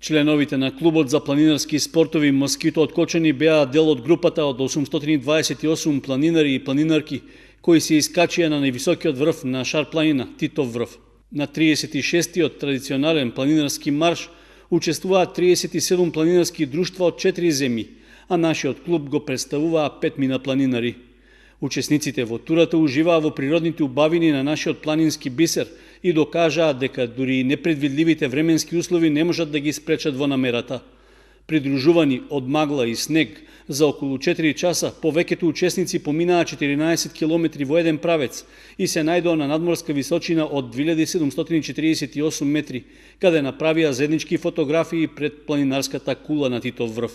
Членовите на клубот за планинарски спортови Москито од Кочани беа дел од групата од 828 планинари и планинарки кои се искачија на највисокиот врв на Шар планина, Титов врв. На 36-тиот традиционален планинарски марш учествуваат 37 планинарски друштва од 4 земји, а нашиот клуб го представуваа 5 планинари. Учесниците во турата уживаа во природните убавини на нашиот планински бисер и докажаа дека дури непредвидливите временски услови не можат да ги спречат во намерата. Придружувани од магла и снег, за околу 4 часа повеќето учесници поминаа 14 километри во еден правец и се најдоа на надморска височина од 2748 метри, каде направија заеднички фотографии пред планинарската кула на Титов врв.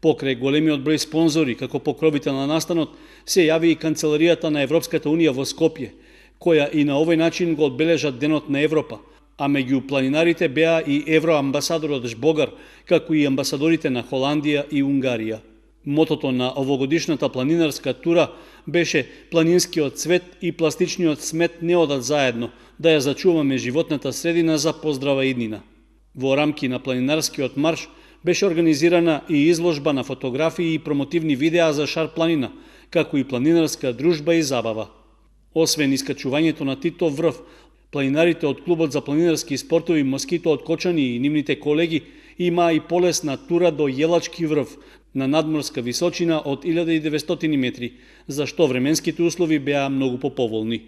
Покрај големиот број спонзори како покровител на настанот се јави и Канцеларијата на Европската унија во Скопје, која и на овој начин го одбележа Денот на Европа, а меѓу планинарите беа и евроамбасадорот Жбогар, како и амбасадорите на Холандија и Унгарија. Мотото на овогодишната планинарска тура беше планинскиот цвет и пластичниот смет не одат заедно, да ја зачуваме животната средина за поздрава иднина. Во рамки на планинарскиот марш беше организирана и изложба на фотографии и промотивни видеа за Шар планина, како и планинарска дружба и забава. Освен искачувањето на Титов врв, планинарите од клубот за планинарски спортови Москито од Кочани и нивните колеги имаа и полесна тура до Јелачки врв на надморска височина од 1900 метри, за што временските услови беа многу поповолни.